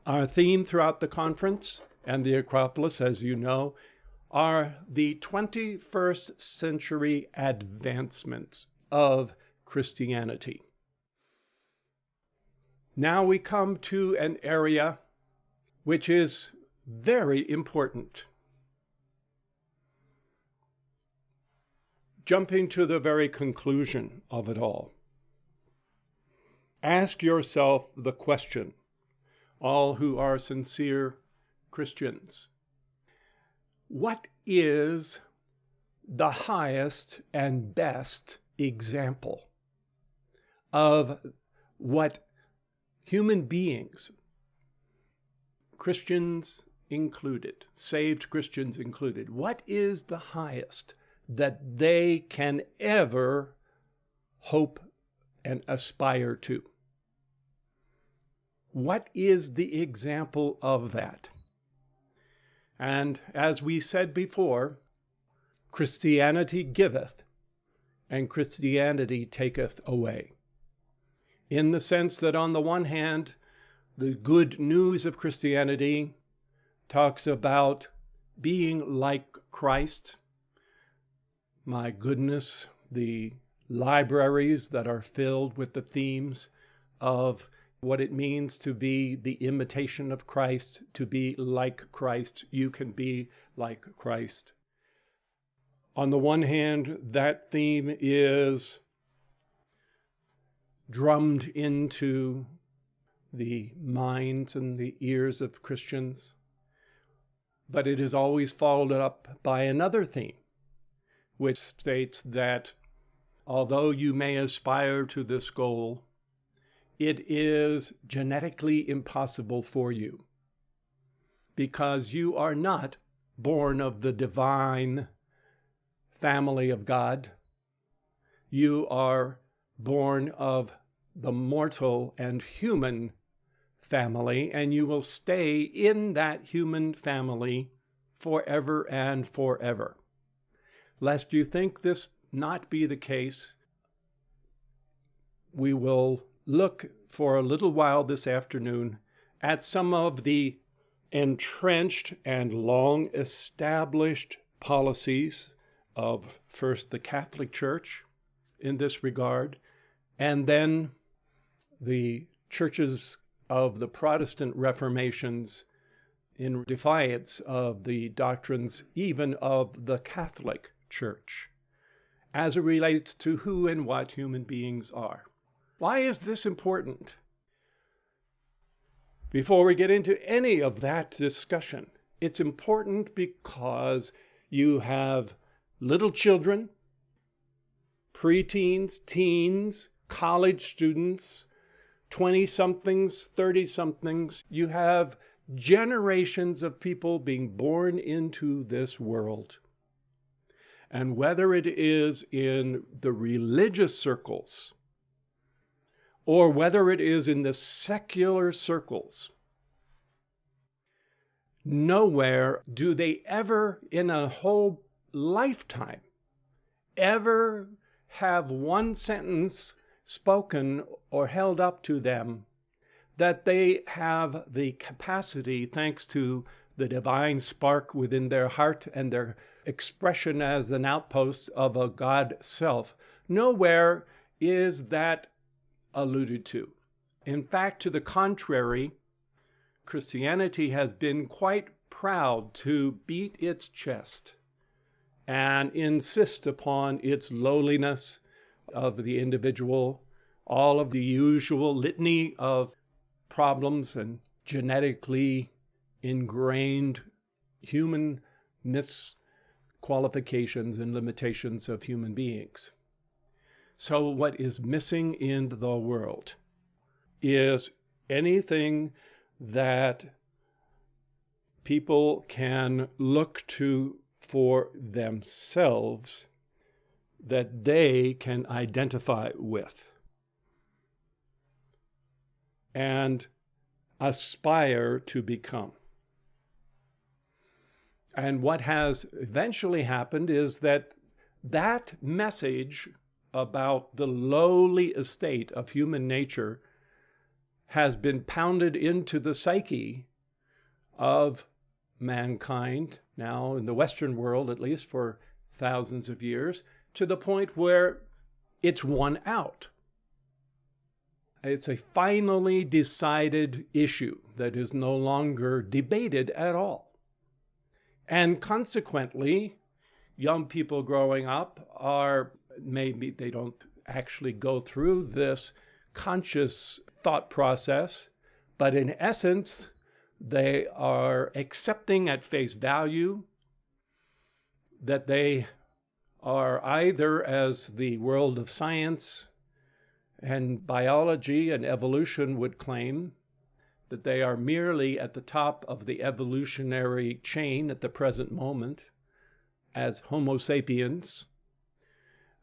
Our theme throughout the conference and the Acropolis, as you know, are the 21st century advancements of Christianity. Now we come to an area which is very important. Jumping to the very conclusion of it all, ask yourself the question, all who are sincere Christians, what is the highest and best example of what human beings, Christians included, saved Christians included, what is the highest that they can ever hope and aspire to? What is the example of that? And as we said before, Christianity giveth, and Christianity taketh away. In the sense that on the one hand, the good news of Christianity talks about being like Christ. My goodness, the libraries that are filled with the themes of what it means to be the imitation of Christ, to be like Christ. You can be like Christ. On the one hand, that theme is drummed into the minds and the ears of Christians, but it is always followed up by another theme, which states that although you may aspire to this goal, it is genetically impossible for you because you are not born of the divine family of God. You are born of the mortal and human family, and you will stay in that human family forever and forever. Lest you think this not be the case, we will look for a little while this afternoon at some of the entrenched and long established policies of first the Catholic Church in this regard, and then the churches of the Protestant Reformations in defiance of the doctrines even of the Catholic Church as it relates to who and what human beings are. Why is this important? Before we get into any of that discussion, it's important because you have little children, preteens, teens, college students, 20-somethings, 30-somethings. You have generations of people being born into this world. And whether it is in the religious circles or whether it is in the secular circles, nowhere do they ever in a whole lifetime ever have one sentence spoken or held up to them that they have the capacity, thanks to the divine spark within their heart and their expression as an outpost of a God self. Nowhere is that alluded to. In fact, to the contrary, Christianity has been quite proud to beat its chest and insist upon its lowliness of the individual, all of the usual litany of problems and genetically ingrained human misqualifications and limitations of human beings. So what is missing in the world is anything that people can look to for themselves that they can identify with and aspire to become. And what has eventually happened is that that message about the lowly estate of human nature has been pounded into the psyche of mankind, now in the Western world, at least for thousands of years, to the point where it's won out. It's a finally decided issue that is no longer debated at all. And consequently, young people growing up maybe they don't actually go through this conscious thought process, but in essence, they are accepting at face value that they are either, as the world of science and biology and evolution would claim, that they are merely at the top of the evolutionary chain at the present moment as Homo sapiens,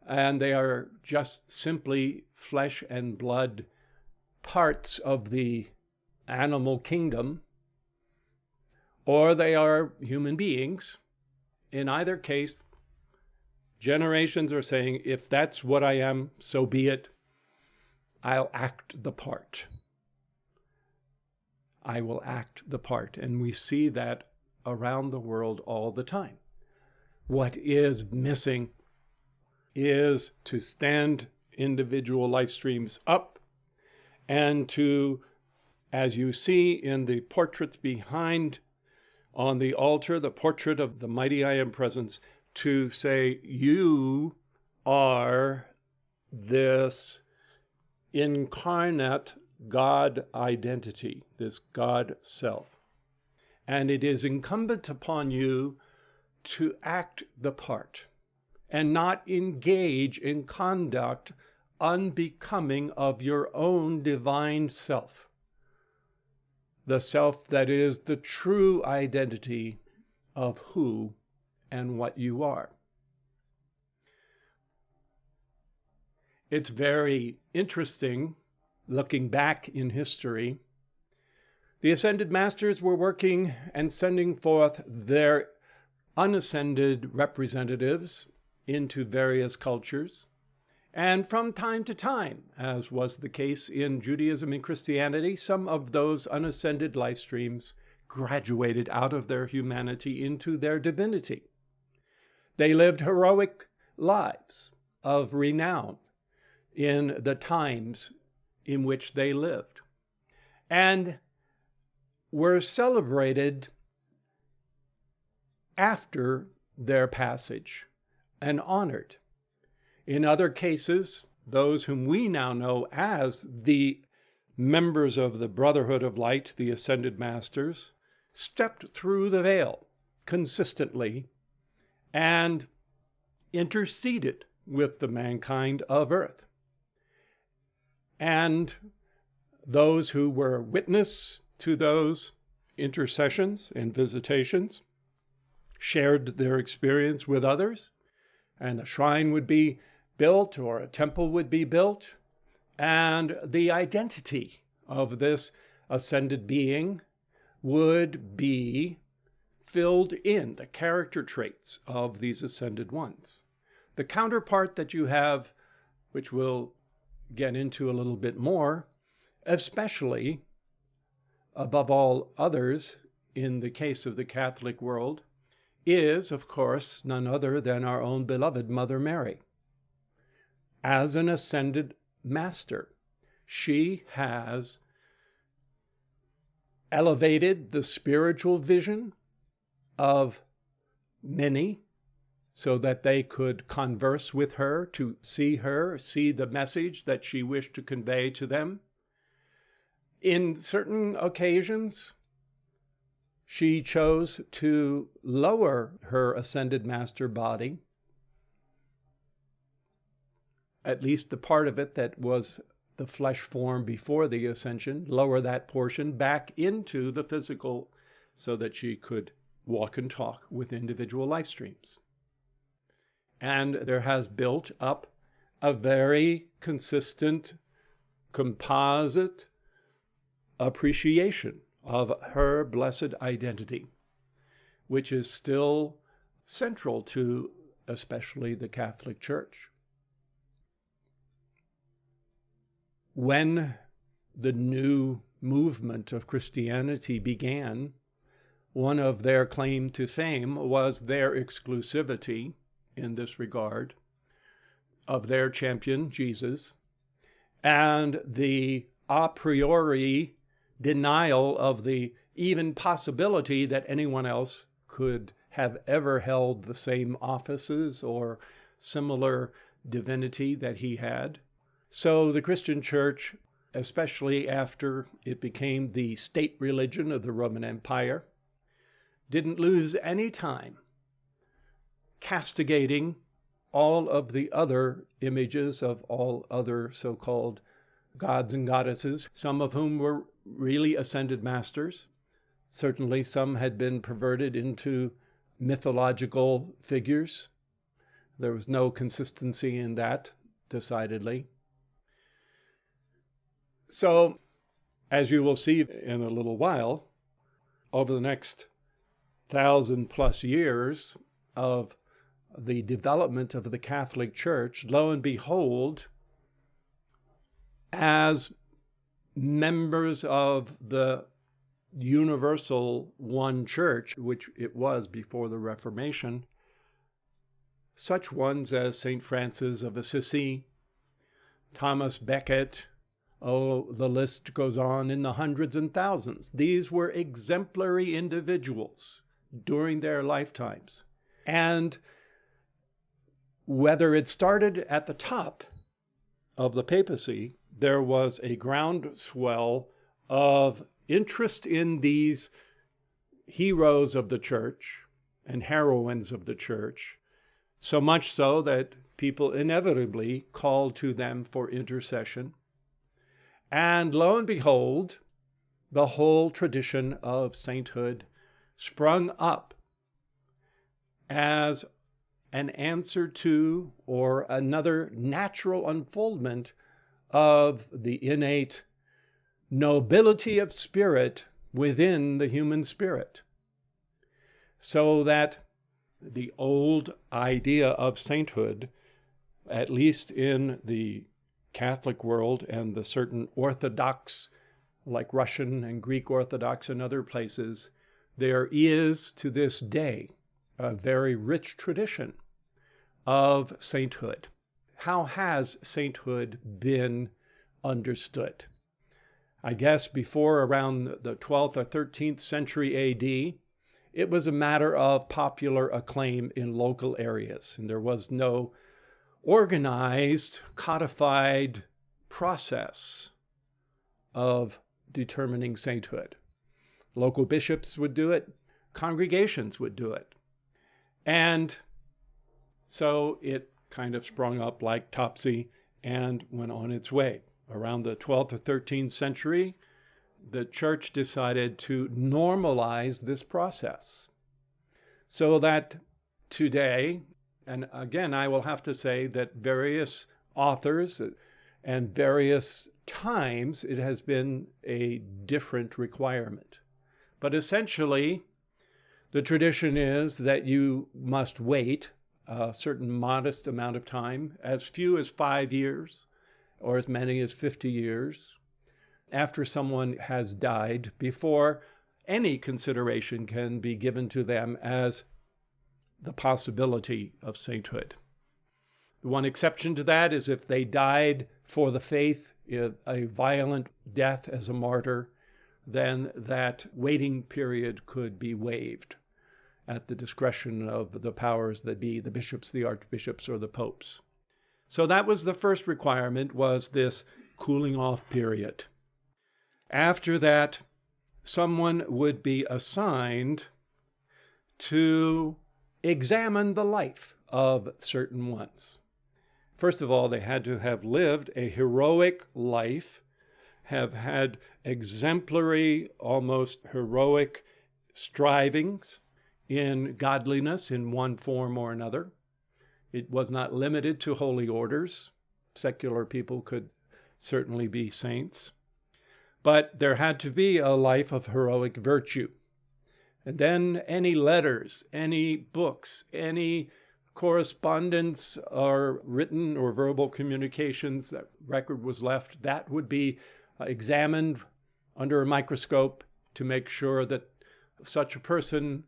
and they are just simply flesh and blood parts of the animal kingdom, or they are human beings. In either case, generations are saying, if that's what I am, so be it. I'll act the part. I will act the part. And we see that around the world all the time. What is missing is to stand individual life streams up and to, as you see in the portraits behind on the altar, the portrait of the mighty I Am Presence, to say, you are this incarnate God identity, this God self. And it is incumbent upon you to act the part and not engage in conduct unbecoming of your own divine self, the self that is the true identity of who and what you are. It's very interesting, looking back in history, the Ascended Masters were working and sending forth their unascended representatives into various cultures. And from time to time, as was the case in Judaism and Christianity, some of those unascended life streams graduated out of their humanity into their divinity. They lived heroic lives of renown in the times in which they lived, and were celebrated after their passage and honored. In other cases, those whom we now know as the members of the Brotherhood of Light, the Ascended Masters, stepped through the veil consistently and interceded with the mankind of earth. And those who were witness to those intercessions and visitations shared their experience with others, and a shrine would be built or a temple would be built, and the identity of this ascended being would be filled in, the character traits of these ascended ones. The counterpart that you have, which we'll get into a little bit more, especially above all others in the case of the Catholic world, is, of course, none other than our own beloved Mother Mary. As an ascended master, she has elevated the spiritual vision of many so that they could converse with her, to see her, see the message that she wished to convey to them. In certain occasions, she chose to lower her ascended master body, at least the part of it that was the flesh form before the ascension, lower that portion back into the physical so that she could walk and talk with individual life streams. And there has built up a very consistent, composite appreciation of her blessed identity, which is still central to especially the Catholic Church. When the new movement of Christianity began, one of their claim to fame was their exclusivity in this regard of their champion, Jesus, and the a priori denial of the even possibility that anyone else could have ever held the same offices or similar divinity that he had. So the Christian church, especially after it became the state religion of the Roman Empire, didn't lose any time castigating all of the other images of all other so-called gods and goddesses, some of whom were really ascended masters. Certainly some had been perverted into mythological figures. There was no consistency in that, decidedly. So, as you will see in a little while, over the next 1,000+ years of the development of the Catholic Church, lo and behold, as members of the universal one church, which it was before the Reformation, such ones as St. Francis of Assisi, Thomas Becket, the list goes on in the hundreds and thousands. These were exemplary individuals during their lifetimes. And whether it started at the top of the papacy, there was a groundswell of interest in these heroes of the church and heroines of the church, so much so that people inevitably called to them for intercession. And lo and behold, the whole tradition of sainthood sprung up as an answer to or another natural unfoldment of the innate nobility of spirit within the human spirit. So that the old idea of sainthood, at least in the Catholic world and the certain Orthodox, like Russian and Greek Orthodox and other places, there is to this day a very rich tradition of sainthood. How has sainthood been understood? I guess before around the 12th or 13th century AD, it was a matter of popular acclaim in local areas, and there was no organized, codified process of determining sainthood. Local bishops would do it, congregations would do it. And so it kind of sprung up like Topsy and went on its way. Around the 12th or 13th century, the church decided to normalize this process. So that today, and again, I will have to say that various authors and various times, it has been a different requirement. But essentially, the tradition is that you must wait a certain modest amount of time, as few as 5 years, or as many as 50 years, after someone has died, before any consideration can be given to them as the possibility of sainthood. The one exception to that is if they died for the faith, a violent death as a martyr, then that waiting period could be waived at the discretion of the powers that be, the bishops, the archbishops, or the popes. So that was the first requirement, was this cooling off period. After that, someone would be assigned to examine the life of certain ones. First of all, they had to have lived a heroic life, have had exemplary, almost heroic strivings in godliness in one form or another. It was not limited to holy orders. Secular people could certainly be saints. But there had to be a life of heroic virtue. And then any letters, any books, any correspondence or written or verbal communications that record was left, that would be examined under a microscope to make sure that such a person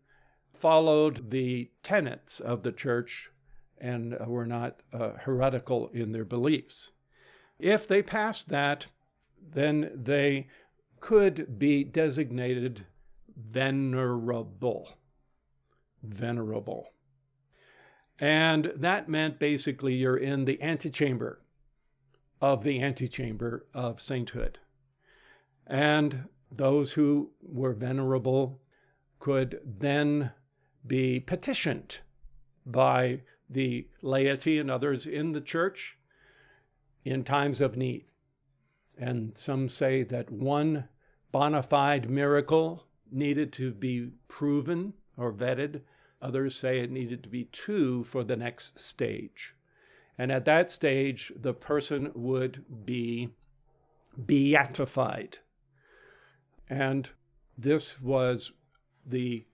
followed the tenets of the church and were not heretical in their beliefs. If they passed that, then they could be designated venerable. Venerable. And that meant basically you're in the antechamber of sainthood. And those who were venerable could then be petitioned by the laity and others in the church in times of need. And some say that one bona fide miracle needed to be proven or vetted. Others say it needed to be 2 for the next stage. And at that stage, the person would be beatified. And this was the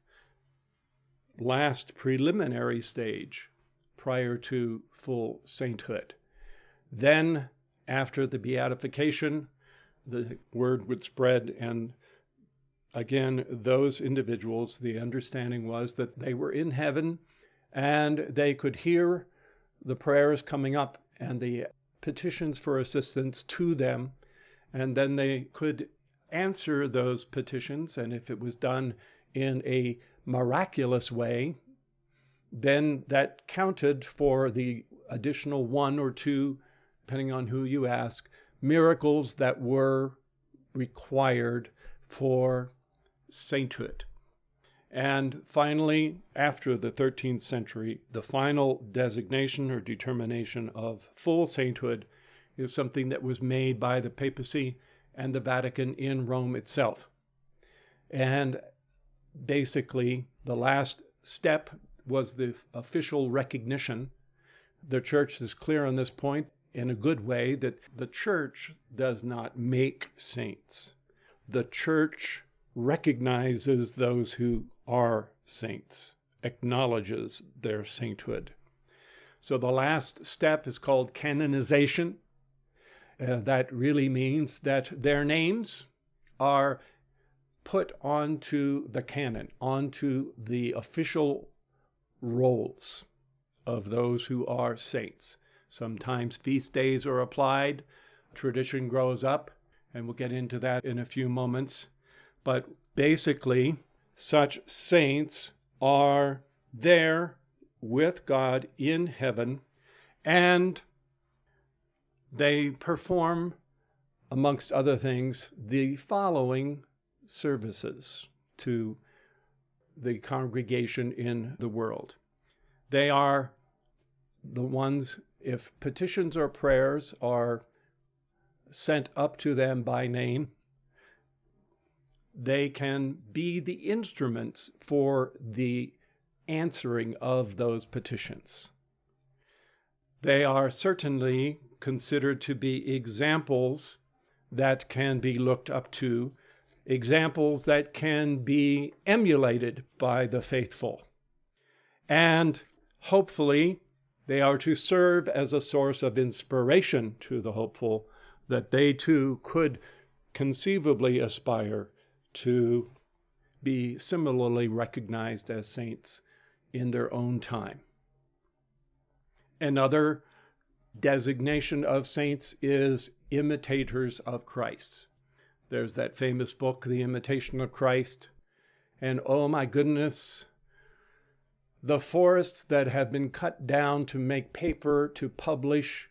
last preliminary stage prior to full sainthood. Then, after the beatification, the word would spread, and again, those individuals, the understanding was that they were in heaven and they could hear the prayers coming up and the petitions for assistance to them, and then they could answer those petitions, and if it was done in a miraculous way, then that counted for the additional 1 or 2, depending on who you ask, miracles that were required for sainthood. And finally, after the 13th century, the final designation or determination of full sainthood is something that was made by the papacy and the Vatican in Rome itself. And basically, the last step was the official recognition. The church is clear on this point in a good way that the church does not make saints. The church recognizes those who are saints, acknowledges their sainthood. So the last step is called canonization. That really means that their names are put onto the canon, onto the official rolls of those who are saints. Sometimes feast days are applied, tradition grows up, and we'll get into that in a few moments. But basically, such saints are there with God in heaven, and they perform, amongst other things, the following services to the congregation in the world. They are the ones, if petitions or prayers are sent up to them by name, they can be the instruments for the answering of those petitions. They are certainly considered to be examples that can be looked up to, examples that can be emulated by the faithful. And hopefully, they are to serve as a source of inspiration to the hopeful, that they too could conceivably aspire to be similarly recognized as saints in their own time. Another designation of saints is imitators of Christ. There's that famous book, The Imitation of Christ. And oh my goodness, the forests that have been cut down to make paper, to publish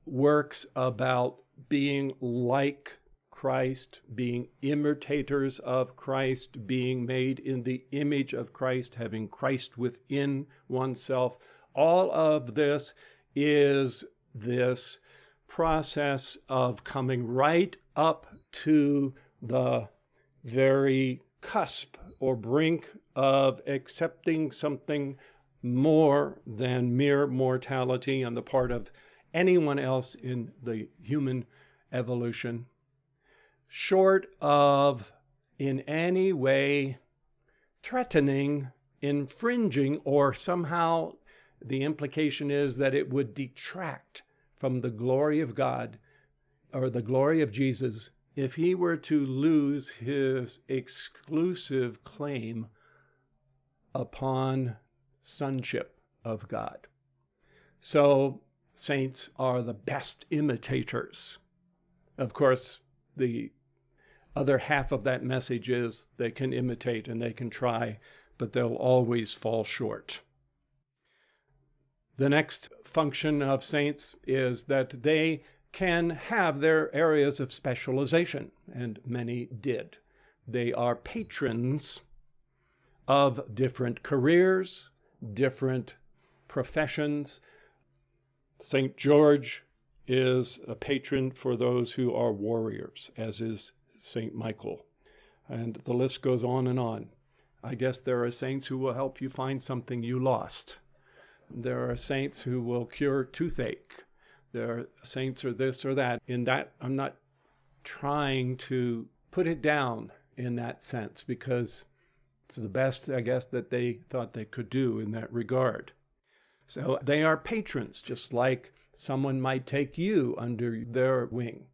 works about being like Christ, being imitators of Christ, being made in the image of Christ, having Christ within oneself. All of this is this process of coming right up to the very cusp or brink of accepting something more than mere mortality on the part of anyone else in the human evolution, short of in any way threatening, infringing, or somehow the implication is that it would detract from the glory of God or the glory of Jesus if he were to lose his exclusive claim upon sonship of God. So saints are the best imitators. Of course, the other half of that message is they can imitate and they can try, but they'll always fall short. The next function of saints is that they can have their areas of specialization, and many did. They are patrons of different careers, different professions. St. George is a patron for those who are warriors, as is St. Michael. And the list goes on and on. I guess there are saints who will help you find something you lost. There are saints who will cure toothache. There are saints or this or that. In that, I'm not trying to put it down in that sense, because it's the best, I guess, that they thought they could do in that regard. So they are patrons, just like someone might take you under their wing,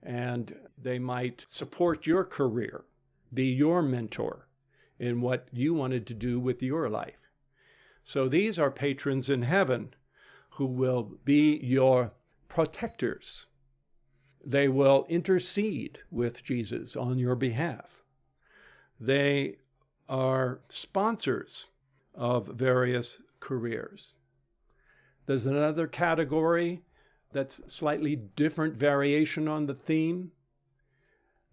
and they might support your career, be your mentor in what you wanted to do with your life. So these are patrons in heaven who will be your protectors. They will intercede with Jesus on your behalf. They are sponsors of various careers. There's another category that's slightly different variation on the theme.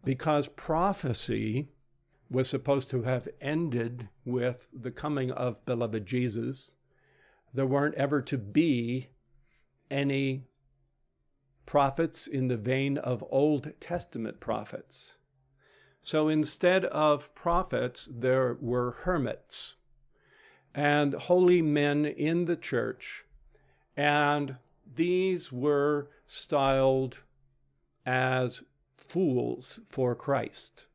Because prophecy was supposed to have ended with the coming of beloved Jesus, there weren't ever to be any prophets in the vein of Old Testament prophets. So instead of prophets, there were hermits and holy men in the church, and these were styled as fools for Christ.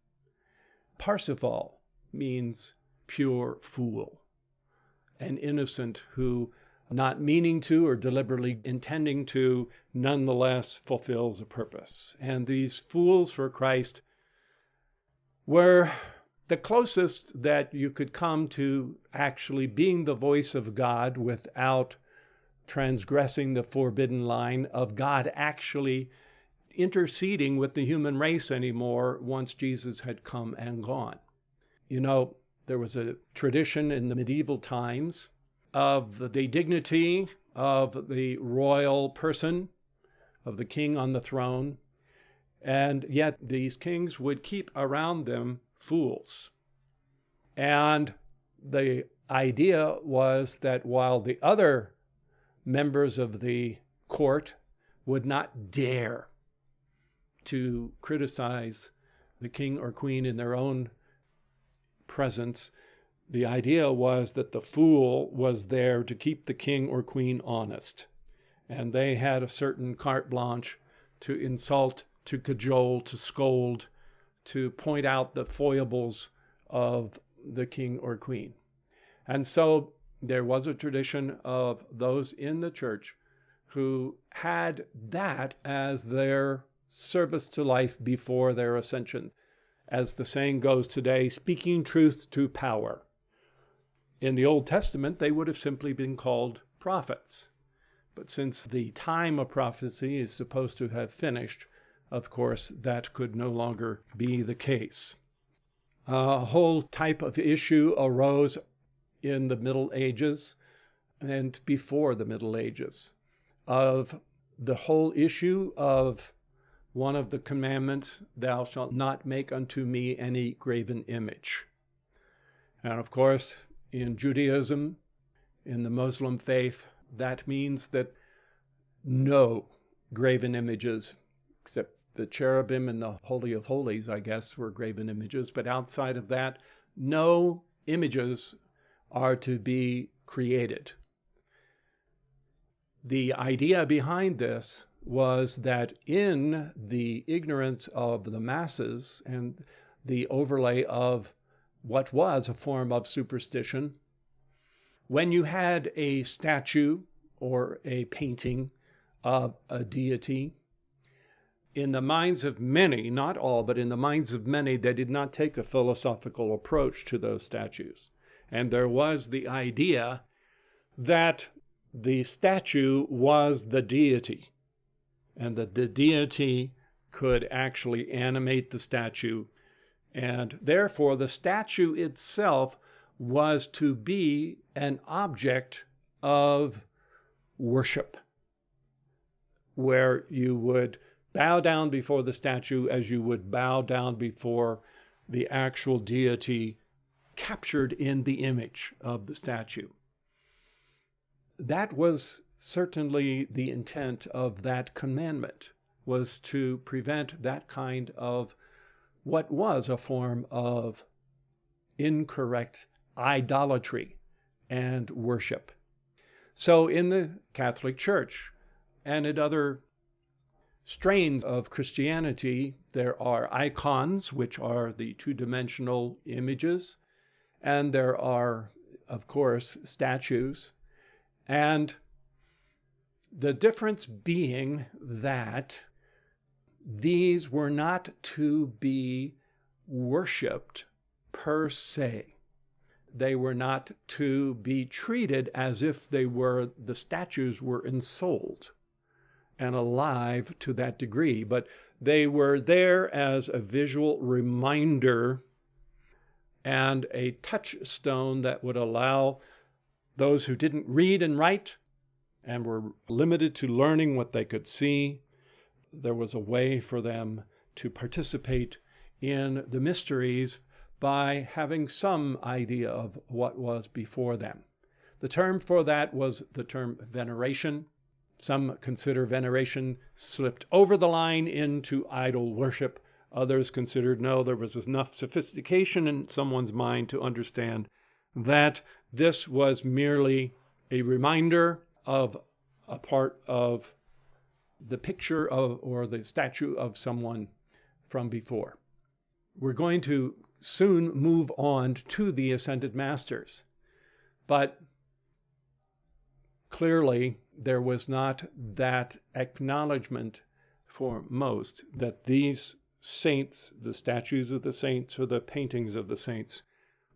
Parsifal means pure fool, an innocent who, not meaning to or deliberately intending to, nonetheless fulfills a purpose. And these fools for Christ were the closest that you could come to actually being the voice of God without transgressing the forbidden line of God actually interceding with the human race anymore once Jesus had come and gone. You know, there was a tradition in the medieval times of the dignity of the royal person, of the king on the throne, and yet these kings would keep around them fools. And the idea was that while the other members of the court would not dare to criticize the king or queen in their own presence, the idea was that the fool was there to keep the king or queen honest. And they had a certain carte blanche to insult, to cajole, to scold, to point out the foibles of the king or queen. And so there was a tradition of those in the church who had that as their service to life before their ascension. As the saying goes today, speaking truth to power. In the Old Testament, they would have simply been called prophets. But since the time of prophecy is supposed to have finished, of course, that could no longer be the case. A whole type of issue arose in the Middle Ages and before the Middle Ages of the whole issue of one of the commandments, thou shalt not make unto me any graven image. And of course, in Judaism, in the Muslim faith, that means that no graven images, except the cherubim and the Holy of Holies, I guess, were graven images. But outside of that, no images are to be created. The idea behind this was that in the ignorance of the masses and the overlay of what was a form of superstition, when you had a statue or a painting of a deity, in the minds of many, not all, but in the minds of many, they did not take a philosophical approach to those statues. And there was the idea that the statue was the deity, and that the deity could actually animate the statue, and therefore the statue itself was to be an object of worship, where you would bow down before the statue as you would bow down before the actual deity captured in the image of the statue. That was certainly the intent of that commandment, was to prevent that kind of what was a form of incorrect idolatry and worship. So in the Catholic Church and in other strains of Christianity, there are icons, which are the two-dimensional images, and there are, of course, statues. And the difference being that these were not to be worshipped per se. They were not to be treated as if the statues were ensouled and alive to that degree, but they were there as a visual reminder and a touchstone that would allow those who didn't read and write and were limited to learning what they could see, there was a way for them to participate in the mysteries by having some idea of what was before them. The term for that was the term veneration. Some consider veneration slipped over the line into idol worship. Others considered, no, there was enough sophistication in someone's mind to understand that this was merely a reminder of a part of the picture of or the statue of someone from before. We're going to soon move on to the Ascended Masters, but clearly there was not that acknowledgement for most that these saints, the statues of the saints or the paintings of the saints,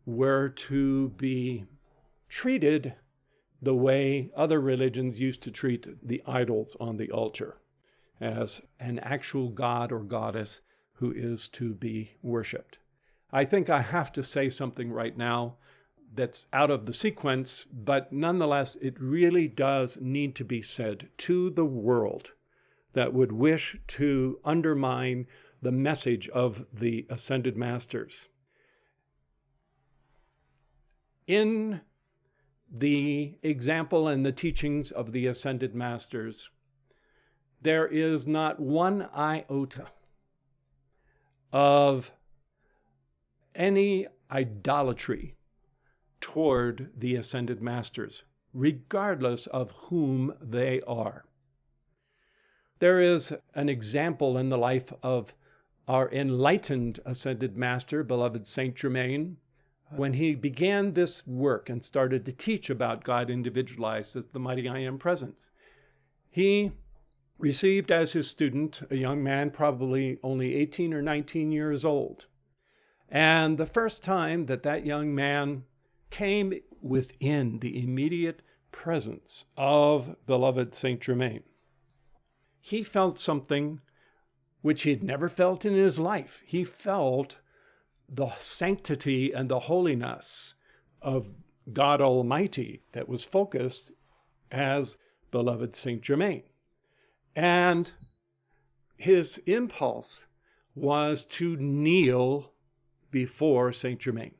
were to be treated the way other religions used to treat the idols on the altar, as an actual god or goddess who is to be worshipped. I think I have to say something right now that's out of the sequence, but nonetheless, it really does need to be said to the world that would wish to undermine the message of the Ascended Masters. In the example and the teachings of the Ascended Masters, there is not one iota of any idolatry toward the Ascended Masters, regardless of whom they are. There is an example in the life of our enlightened Ascended Master, beloved Saint Germain, when he began this work and started to teach about God individualized as the mighty I Am Presence. He received as his student a young man, probably only 18 or 19 years old. And the first time that that young man came within the immediate presence of beloved Saint Germain, he felt something which he had never felt in his life. He felt the sanctity and the holiness of God Almighty that was focused as beloved Saint Germain. And his impulse was to kneel before Saint Germain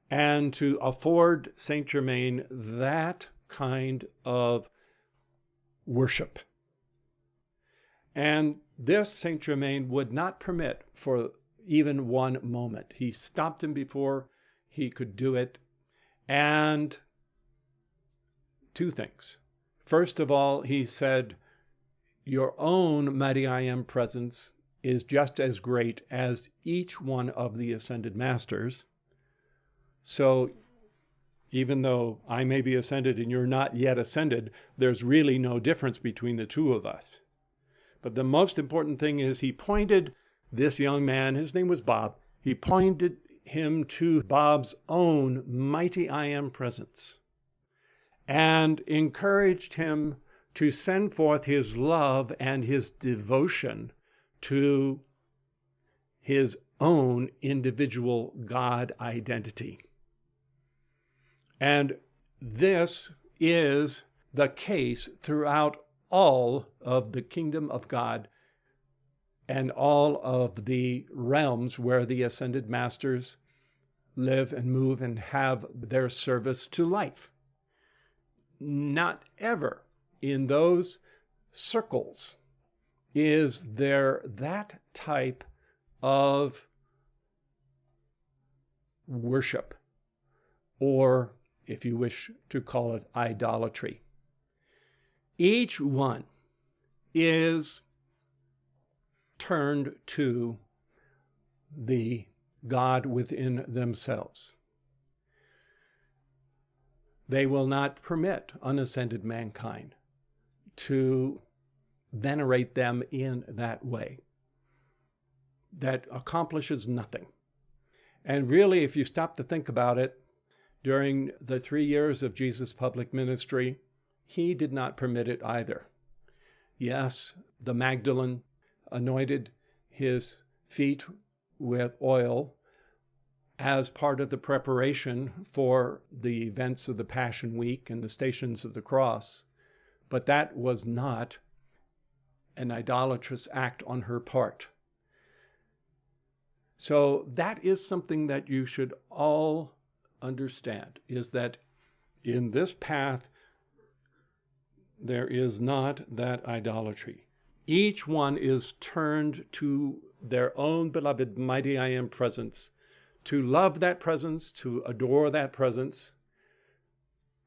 and to afford Saint Germain that kind of worship. And this Saint Germain would not permit for even one moment. He stopped him before he could do it. And two things. First of all, he said, your own mighty I Am presence is just as great as each one of the Ascended Masters. So even though I may be ascended and you're not yet ascended, there's really no difference between the two of us. But the most important thing is he pointed this young man, his name was Bob, he pointed him to Bob's own mighty I Am presence and encouraged him to send forth his love and his devotion to his own individual God identity. And this is the case throughout all of the kingdom of God and all of the realms where the ascended masters live and move and have their service to life. Not ever in those circles is there that type of worship, or if you wish to call it idolatry. Each one is turned to the God within themselves. They will not permit unascended mankind to venerate them in that way. That accomplishes nothing. And really, if you stop to think about it, during the 3 years of Jesus' public ministry, he did not permit it either. Yes, the Magdalene anointed his feet with oil as part of the preparation for the events of the Passion Week and the Stations of the Cross, but that was not an idolatrous act on her part. So that is something that you should all understand, is that in this path, there is not that idolatry. Each one is turned to their own beloved mighty I Am presence, to love that presence, to adore that presence.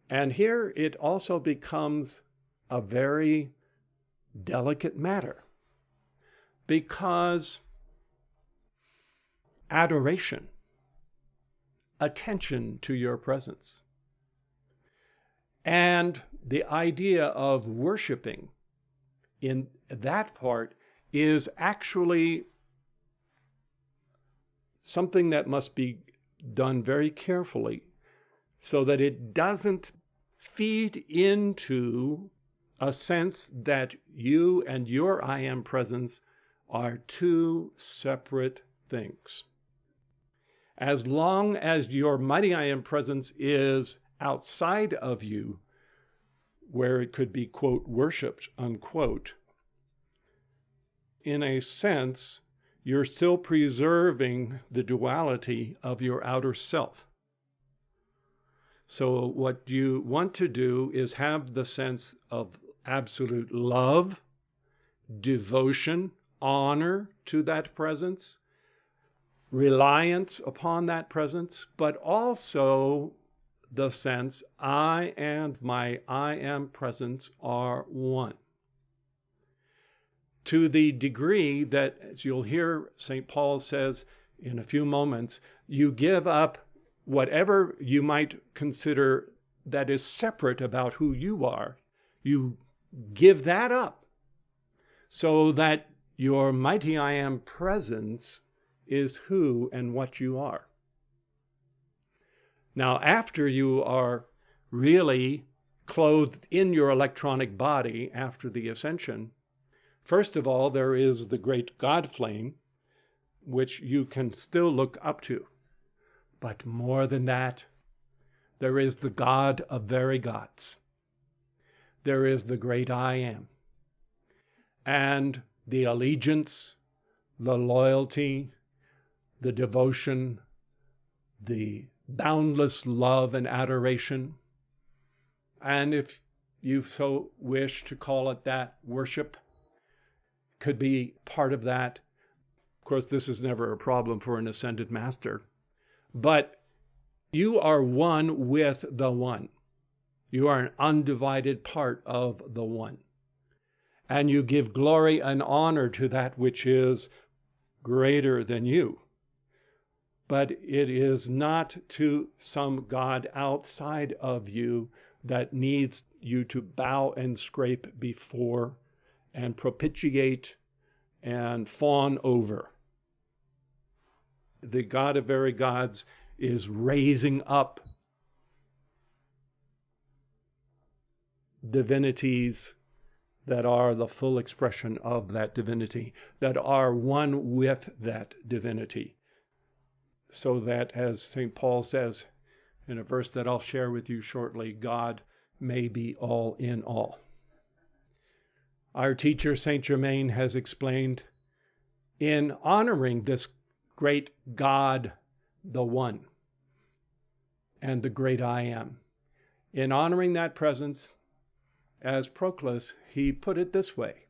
And here it also becomes a very delicate matter, because adoration, attention to your presence, and the idea of worshiping in that part is actually something that must be done very carefully so that it doesn't feed into a sense that you and your I Am presence are two separate things. As long as your mighty I Am presence is outside of you, where it could be, quote, worshipped, unquote, in a sense, you're still preserving the duality of your outer self. So what you want to do is have the sense of absolute love, devotion, honor to that presence, reliance upon that presence, but also the sense I and my I Am presence are one. To the degree that, as you'll hear St. Paul says in a few moments, you give up whatever you might consider that is separate about who you are. You give that up so that your mighty I Am presence is who and what you are. Now, after you are really clothed in your electronic body after the ascension, first of all, there is the great God flame, which you can still look up to. But more than that, there is the God of very gods. There is the great I Am. And the allegiance, the loyalty, the devotion, the boundless love and adoration, and if you so wish to call it that, worship, could be part of that. Of course, this is never a problem for an ascended master, but you are one with the one. You are an undivided part of the one. And you give glory and honor to that which is greater than you. But it is not to some God outside of you that needs you to bow and scrape before and propitiate and fawn over. The God of very gods is raising up divinities that are the full expression of that divinity, that are one with that divinity. So that, as St. Paul says in a verse that I'll share with you shortly, God may be all in all. Our teacher, St. Germain, has explained, in honoring this great God, the One, and the great I Am, in honoring that presence, as Proclus, he put it this way.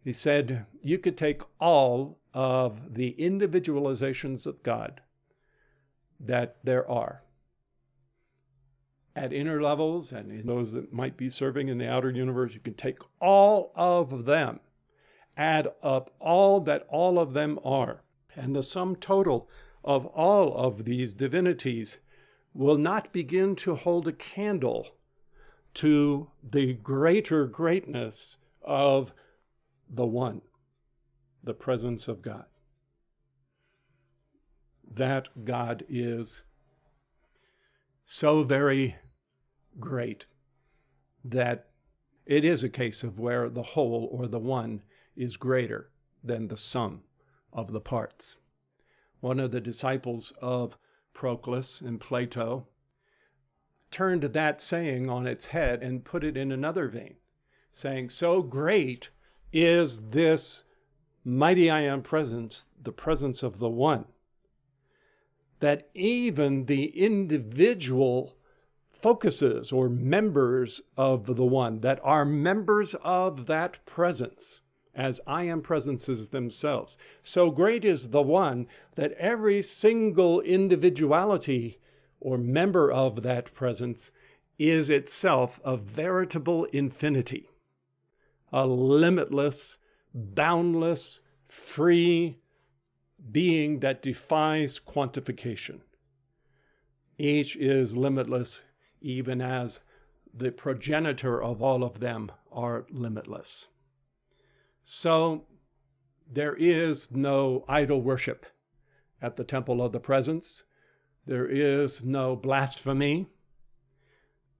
He said, you could take all of the individualizations of God that there are at inner levels and in those that might be serving in the outer universe. You can take all of them, add up all that all of them are, and the sum total of all of these divinities will not begin to hold a candle to the greater greatness of the One, the presence of God. That God is so very great that it is a case of where the whole or the one is greater than the sum of the parts. One of the disciples of Proclus and Plato turned that saying on its head and put it in another vein, saying, so great is this mighty I Am presence, the presence of the One, that even the individual focuses or members of the One that are members of that presence, as I Am presences themselves. So great is the One that every single individuality or member of that presence is itself a veritable infinity, a limitless, boundless, free being that defies quantification. Each is limitless, even as the progenitor of all of them are limitless. So there is no idol worship at the temple of the presence. There is no blasphemy.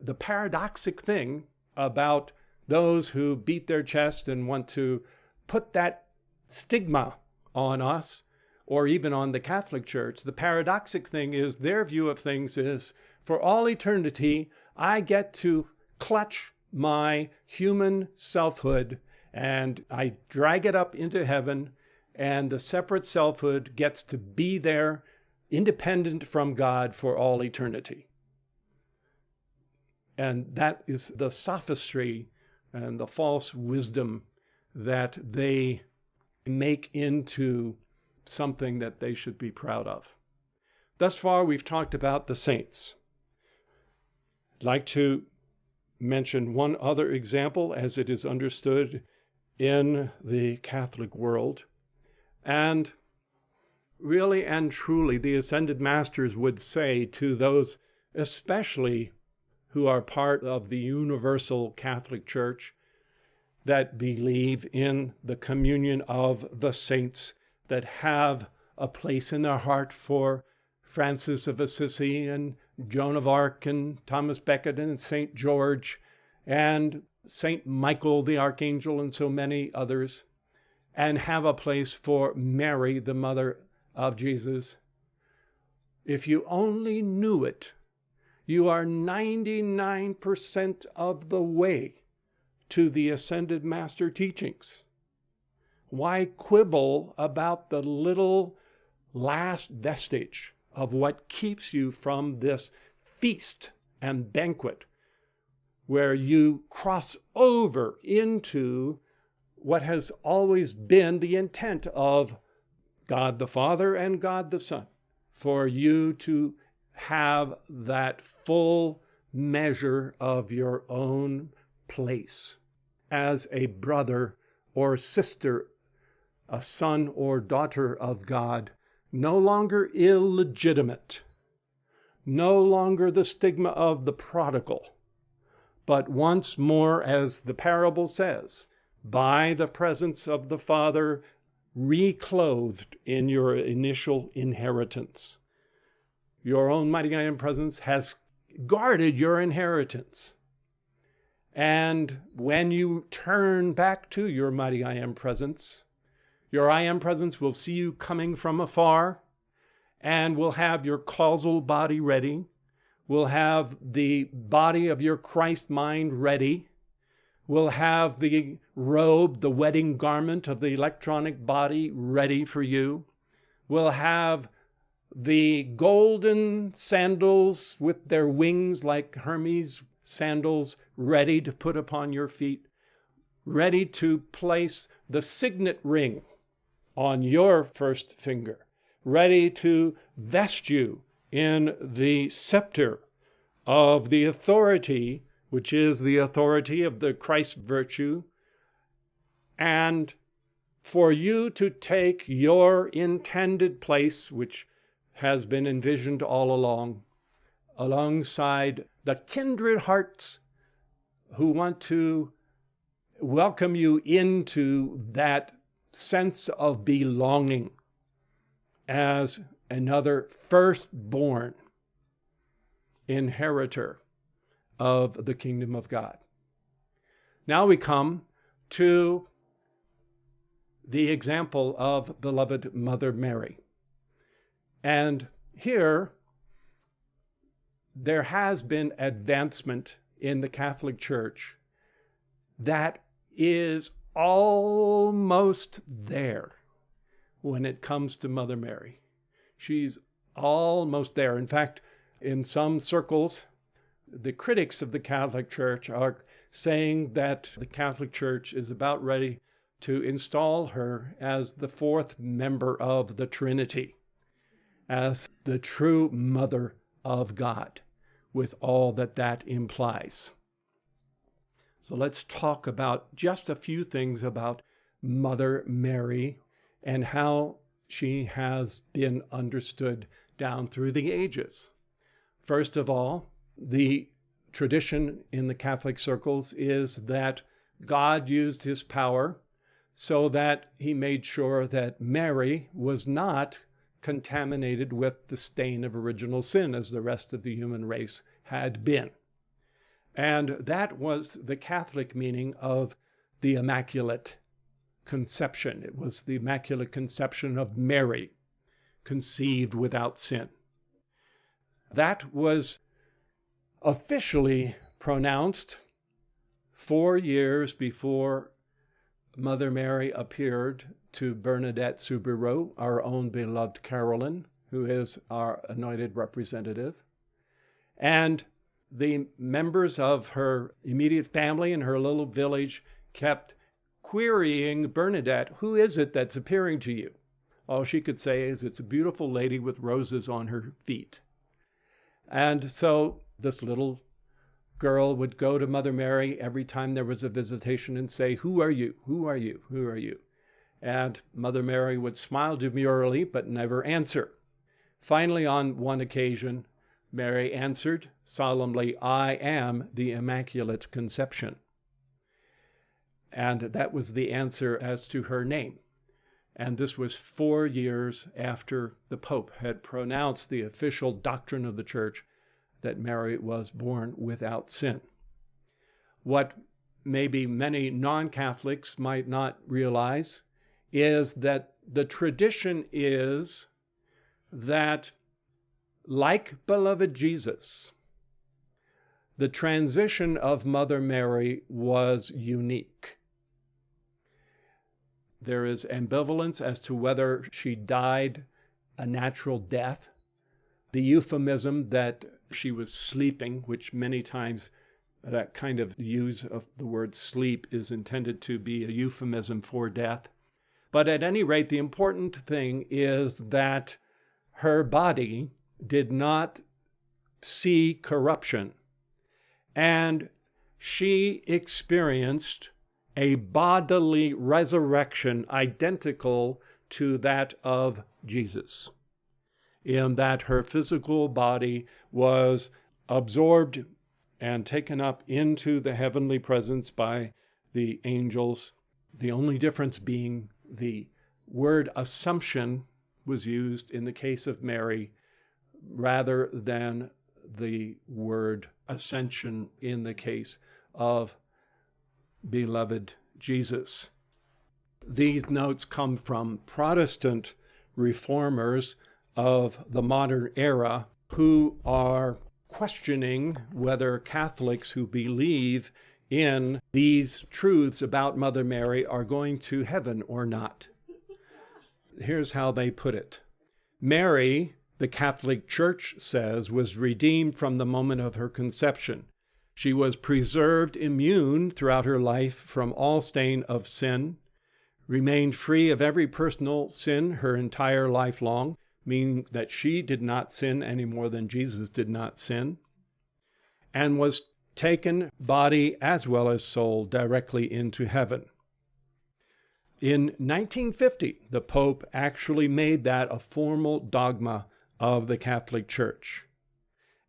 The paradoxic thing about those who beat their chest and want to put that stigma on us, or even on the Catholic Church, the paradoxic thing is their view of things is, for all eternity, I get to clutch my human selfhood and I drag it up into heaven, and the separate selfhood gets to be there independent from God for all eternity. And that is the sophistry and the false wisdom that they make into something that they should be proud of. Thus far, we've talked about the saints. I'd like to mention one other example as it is understood in the Catholic world. And really and truly, the Ascended Masters would say to those, especially who are part of the universal Catholic Church, that believe in the communion of the saints, that have a place in their heart for Francis of Assisi and Joan of Arc and Thomas Becket and St. George and St. Michael the Archangel and so many others, and have a place for Mary, the mother of Jesus. If you only knew it, you are 99% of the way to the Ascended Master teachings. Why quibble about the little last vestige of what keeps you from this feast and banquet where you cross over into what has always been the intent of God the Father and God the Son, for you to have that full measure of your own place as a brother or sister, a son or daughter of God, no longer illegitimate, no longer the stigma of the prodigal, but once more, as the parable says, by the presence of the Father, reclothed in your initial inheritance. Your own mighty I am presence has guarded your inheritance. And when you turn back to your mighty I am presence, your I am presence will see you coming from afar and will have your causal body ready, will have the body of your Christ mind ready, will have the robe, the wedding garment of the electronic body ready for you, will have the golden sandals with their wings like Hermes sandals ready to put upon your feet, ready to place the signet ring on your first finger, ready to vest you in the scepter of the authority, which is the authority of the Christ virtue, and for you to take your intended place, which has been envisioned all along, alongside the kindred hearts who want to welcome you into that sense of belonging as another firstborn inheritor of the kingdom of God. Now we come to the example of beloved Mother Mary. And here, there has been advancement in the Catholic Church that is almost there when it comes to Mother Mary. She's almost there. In fact, in some circles, the critics of the Catholic Church are saying that the Catholic Church is about ready to install her as the fourth member of the Trinity, as the true Mother of God, with all that that implies. So let's talk about just a few things about Mother Mary and how she has been understood down through the ages. First of all, the tradition in the Catholic circles is that God used his power so that he made sure that Mary was not contaminated with the stain of original sin as the rest of the human race had been. And that was the Catholic meaning of the Immaculate Conception. It was the Immaculate Conception of Mary, conceived without sin. That was officially pronounced 4 years before Mother Mary appeared to Bernadette Soubirous, our own beloved Carolyn, who is our anointed representative. And the members of her immediate family in her little village kept querying Bernadette, who is it that's appearing to you? All she could say is, it's a beautiful lady with roses on her feet. And so this little girl would go to Mother Mary every time there was a visitation and say, who are you? Who are you? Who are you? And Mother Mary would smile demurely, but never answer. Finally, on one occasion, Mary answered solemnly, I am the Immaculate Conception. And that was the answer as to her name. And this was 4 years after the Pope had pronounced the official doctrine of the Church that Mary was born without sin. What maybe many non-Catholics might not realize is that the tradition is that, like beloved Jesus, the transition of Mother Mary was unique. There is ambivalence as to whether she died a natural death. The euphemism that she was sleeping, which many times that kind of use of the word sleep is intended to be a euphemism for death. But at any rate, the important thing is that her body did not see corruption, and she experienced a bodily resurrection identical to that of Jesus, in that her physical body was absorbed and taken up into the heavenly presence by the angels The only difference being the word assumption was used in the case of Mary rather than the word ascension in the case of beloved Jesus. These notes come from Protestant reformers of the modern era who are questioning whether Catholics who believe in these truths about Mother Mary are going to heaven or not. Here's how they put it. Mary, the Catholic Church says, was redeemed from the moment of her conception. She was preserved immune throughout her life from all stain of sin, remained free of every personal sin her entire life long, meaning that she did not sin any more than Jesus did not sin, and was taken, body as well as soul, directly into heaven. In 1950, the Pope actually made that a formal dogma of the Catholic Church.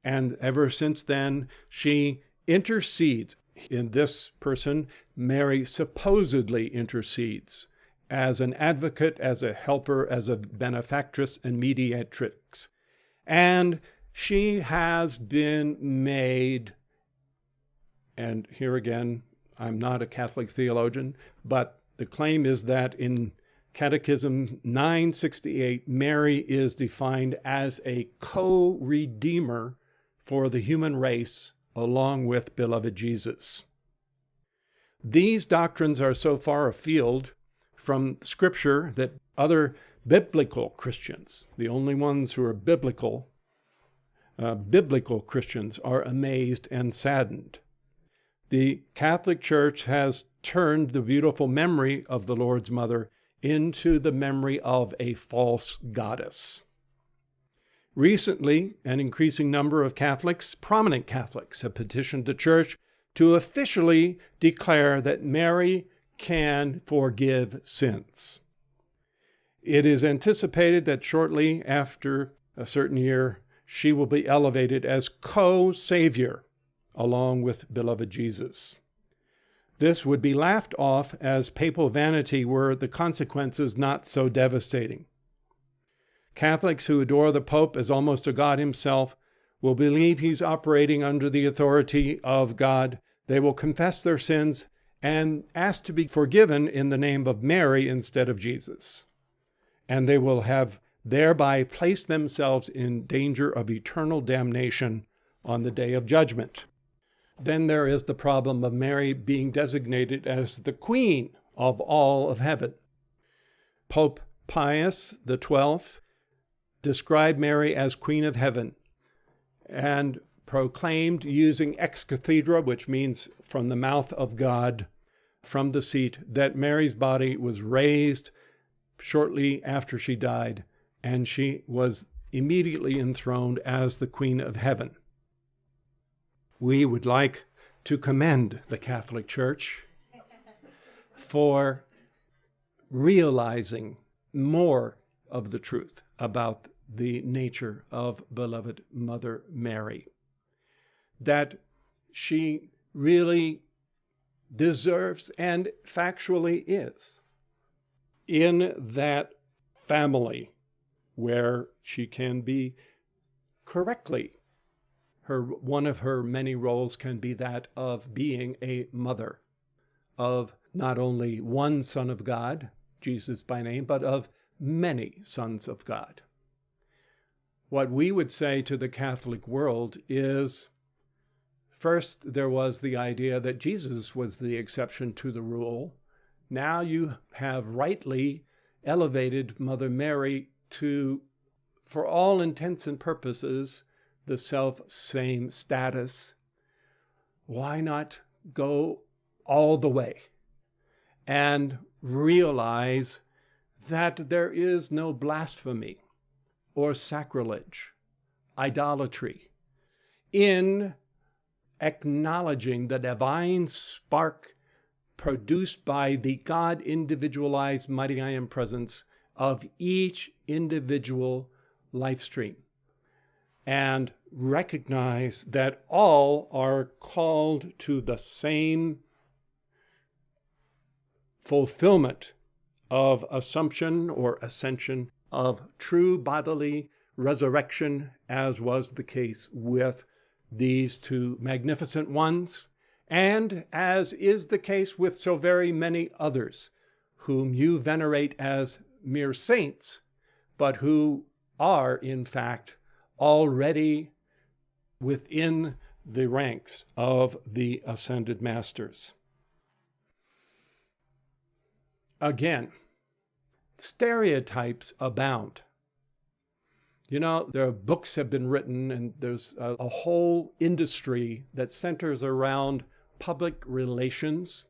And ever since then, she intercedes. In this person, Mary supposedly intercedes as an advocate, as a helper, as a benefactress and mediatrix. And she has been made, and here again, I'm not a Catholic theologian, but the claim is that in Catechism 968, Mary is defined as a co-redeemer for the human race along with beloved Jesus. These doctrines are so far afield from Scripture that other biblical Christians, the only ones who are biblical Christians, are amazed and saddened. The Catholic Church has turned the beautiful memory of the Lord's Mother into the memory of a false goddess. Recently, an increasing number of Catholics, prominent Catholics, have petitioned the Church to officially declare that Mary can forgive sins. It is anticipated that shortly after a certain year, she will be elevated as co-savior along with beloved Jesus. This would be laughed off as papal vanity were the consequences not so devastating. Catholics who adore the Pope as almost a God himself will believe he's operating under the authority of God. They will confess their sins and ask to be forgiven in the name of Mary instead of Jesus. And they will have thereby placed themselves in danger of eternal damnation on the day of judgment. Then there is the problem of Mary being designated as the Queen of all of heaven. Pope Pius XII described Mary as Queen of Heaven and proclaimed using ex cathedra, which means from the mouth of God, from the seat, that Mary's body was raised shortly after she died, and she was immediately enthroned as the Queen of Heaven. We would like to commend the Catholic Church for realizing more of the truth about the nature of beloved Mother Mary, that she really deserves and factually is in that family where she can be correctly. One of her many roles can be that of being a mother of not only one Son of God, Jesus by name, but of many sons of God. What we would say to the Catholic world is, first, there was the idea that Jesus was the exception to the rule. Now you have rightly elevated Mother Mary to, for all intents and purposes, the self-same status. Why not go all the way and realize that there is no blasphemy or sacrilege, idolatry, in acknowledging the divine spark produced by the God-individualized mighty I Am presence of each individual life stream, and recognize that all are called to the same fulfillment of assumption or ascension of true bodily resurrection, as was the case with these two magnificent ones, and as is the case with so very many others whom you venerate as mere saints, but who are, in fact, already within the ranks of the ascended masters. Again, stereotypes abound. You know, there are books have been written, and there's a whole industry that centers around public relations.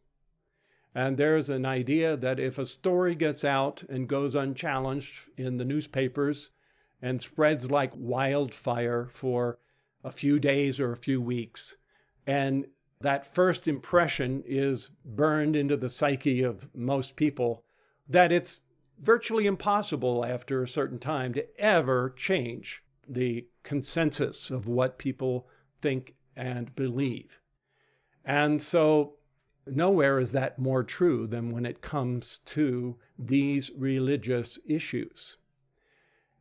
And there's an idea that if a story gets out and goes unchallenged in the newspapers and spreads like wildfire for a few days or a few weeks, and that first impression is burned into the psyche of most people, that it's virtually impossible after a certain time to ever change the consensus of what people think and believe. And so nowhere is that more true than when it comes to these religious issues.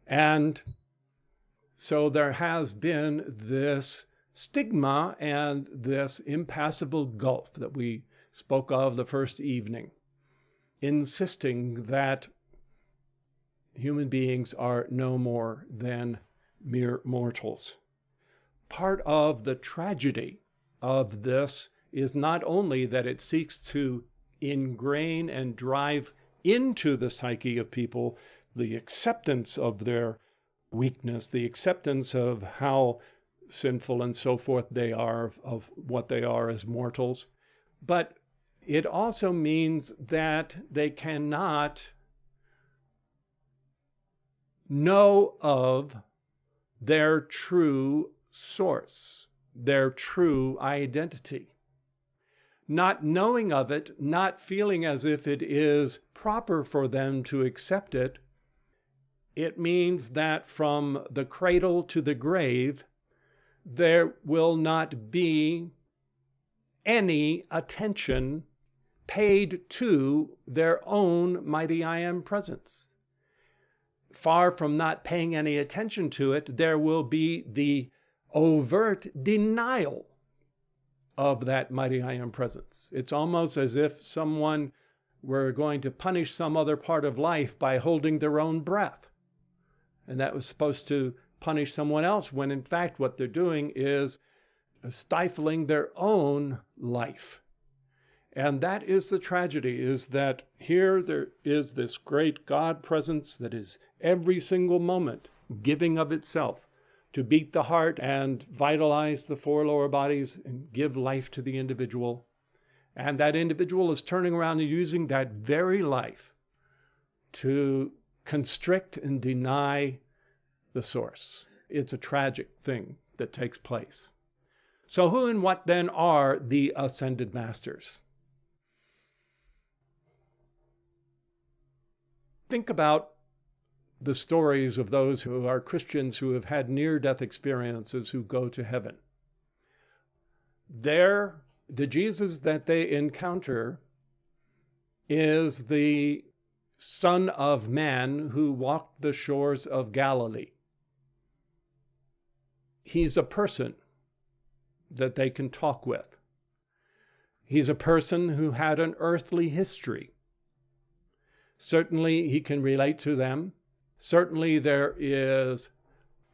And so there has been this stigma and this impassable gulf that we spoke of the first evening, insisting that human beings are no more than mere mortals. Part of the tragedy of this is not only that it seeks to ingrain and drive into the psyche of people the acceptance of their weakness, the acceptance of how sinful and so forth they are, of what they are as mortals, but it also means that they cannot know of their true source, their true identity. Not knowing of it, not feeling as if it is proper for them to accept it, it means that from the cradle to the grave, there will not be any attention paid to their own mighty I Am presence. Far from not paying any attention to it, there will be the overt denial of that mighty I Am presence. It's almost as if someone were going to punish some other part of life by holding their own breath. And that was supposed to punish someone else, when in fact what they're doing is stifling their own life. And that is the tragedy, is that here there is this great God presence that is every single moment giving of itself to beat the heart and vitalize the four lower bodies and give life to the individual. And that individual is turning around and using that very life to constrict and deny the source. It's a tragic thing that takes place. So who and what then are the ascended masters? Think about the stories of those who are Christians who have had near-death experiences who go to heaven. There, the Jesus that they encounter is the Son of Man who walked the shores of Galilee. He's a person that they can talk with. He's a person who had an earthly history. Certainly, he can relate to them. Certainly, there is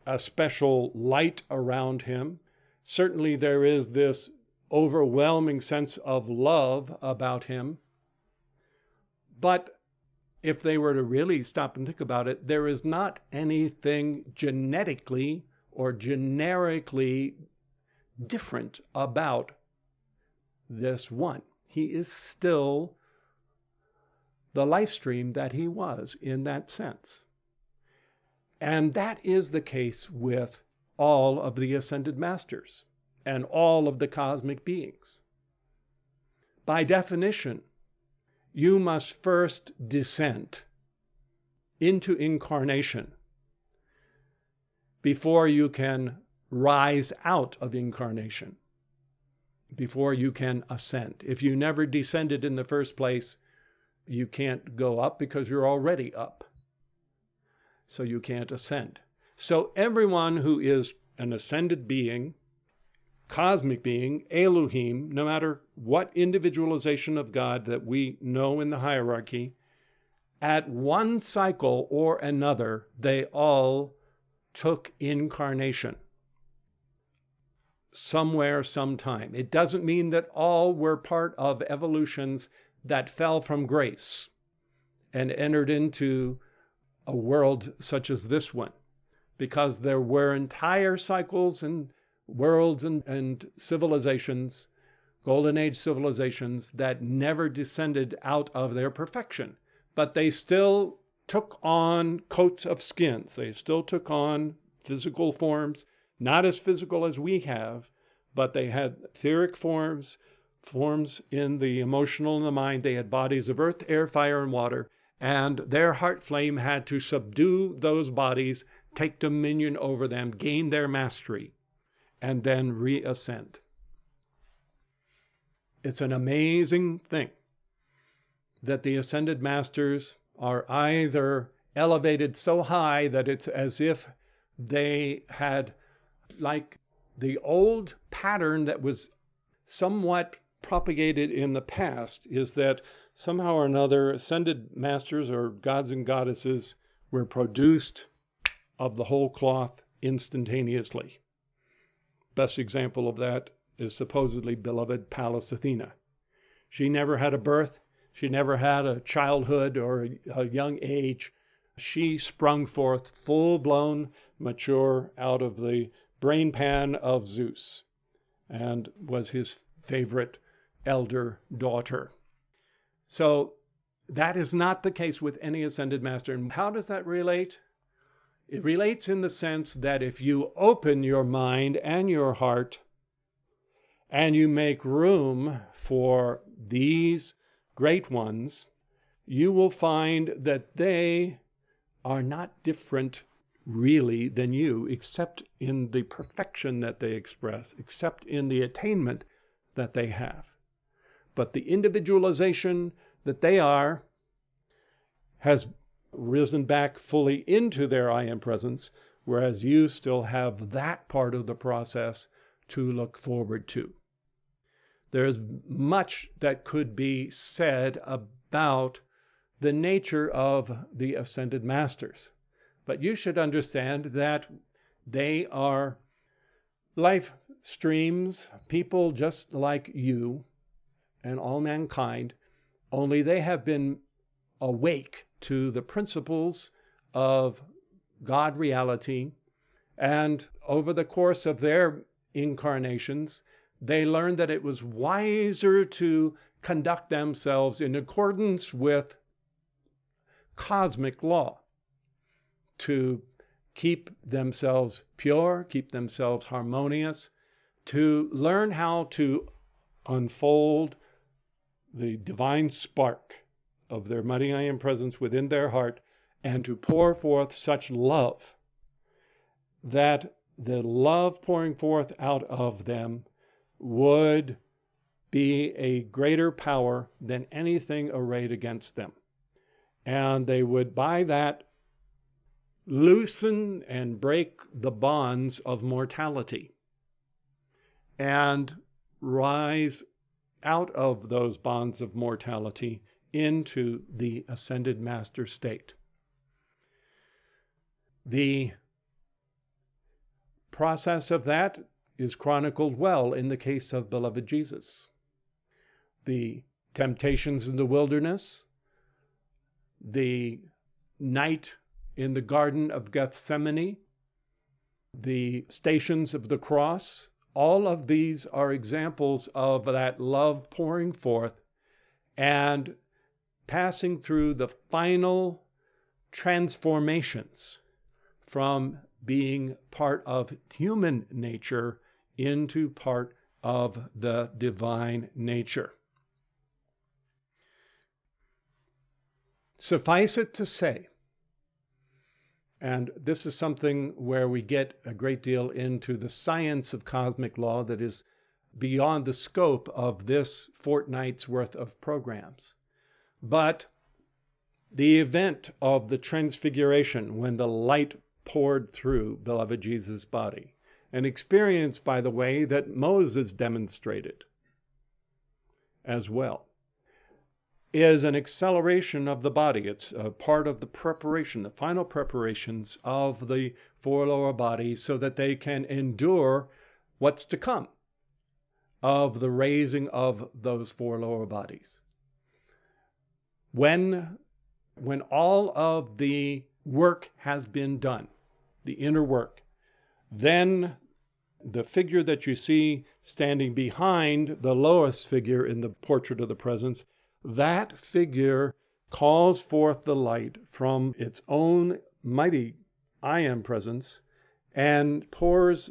a special light around him. Certainly, there is this overwhelming sense of love about him. But if they were to really stop and think about it, there is not anything genetically or generically different about this one. He is still the life stream that he was in that sense. And that is the case with all of the ascended masters and all of the cosmic beings. By definition, you must first descend into incarnation before you can rise out of incarnation, before you can ascend. If you never descended in the first place, you can't go up because you're already up. So you can't ascend. So everyone who is an ascended being, cosmic being, Elohim, no matter what individualization of God that we know in the hierarchy, at one cycle or another, they all took incarnation somewhere, sometime. It doesn't mean that all were part of evolutions that fell from grace and entered into a world such as this one, because there were entire cycles and worlds and civilizations, Golden Age civilizations, that never descended out of their perfection. But they still took on coats of skins. They still took on physical forms, not as physical as we have, but they had etheric forms, forms in the emotional and the mind. They had bodies of earth, air, fire, and water, and their heart flame had to subdue those bodies, take dominion over them, gain their mastery, and then reascend. It's an amazing thing that the ascended masters are either elevated so high that it's as if they had, like the old pattern that was somewhat propagated in the past, is that somehow or another ascended masters or gods and goddesses were produced of the whole cloth instantaneously. Best example of that is supposedly beloved Pallas Athena. She never had a birth. She never had a childhood or a young age. She sprung forth full-blown, mature, out of the brain pan of Zeus, and was his favorite elder daughter. So that is not the case with any ascended master. And how does that relate? It relates in the sense that if you open your mind and your heart and you make room for these great ones, you will find that they are not different really than you, except in the perfection that they express, except in the attainment that they have. But the individualization that they are has risen back fully into their I am presence, whereas you still have that part of the process to look forward to. There's much that could be said about the nature of the ascended masters, but you should understand that they are life streams, people just like you and all mankind, only they have been awake to the principles of God reality, and over the course of their incarnations, they learned that it was wiser to conduct themselves in accordance with cosmic law, to keep themselves pure, keep themselves harmonious, to learn how to unfold the divine spark of their mighty I am presence within their heart, and to pour forth such love that the love pouring forth out of them would be a greater power than anything arrayed against them. And they would, by that, loosen and break the bonds of mortality and rise out of those bonds of mortality into the ascended master state. The process of that is chronicled well in the case of beloved Jesus. The temptations in the wilderness, the night in the Garden of Gethsemane, the stations of the cross, all of these are examples of that love pouring forth and passing through the final transformations from being part of human nature into part of the divine nature. Suffice it to say, and this is something where we get a great deal into the science of cosmic law that is beyond the scope of this fortnight's worth of programs. But the event of the transfiguration when the light poured through beloved Jesus' body, an experience, by the way, that Moses demonstrated as well, is an acceleration of the body. It's a part of the preparation, the final preparations of the four lower bodies so that they can endure what's to come of the raising of those four lower bodies. When all of the work has been done, the inner work, then the figure that you see standing behind the lowest figure in the portrait of the presence, that figure calls forth the light from its own mighty I Am presence and pours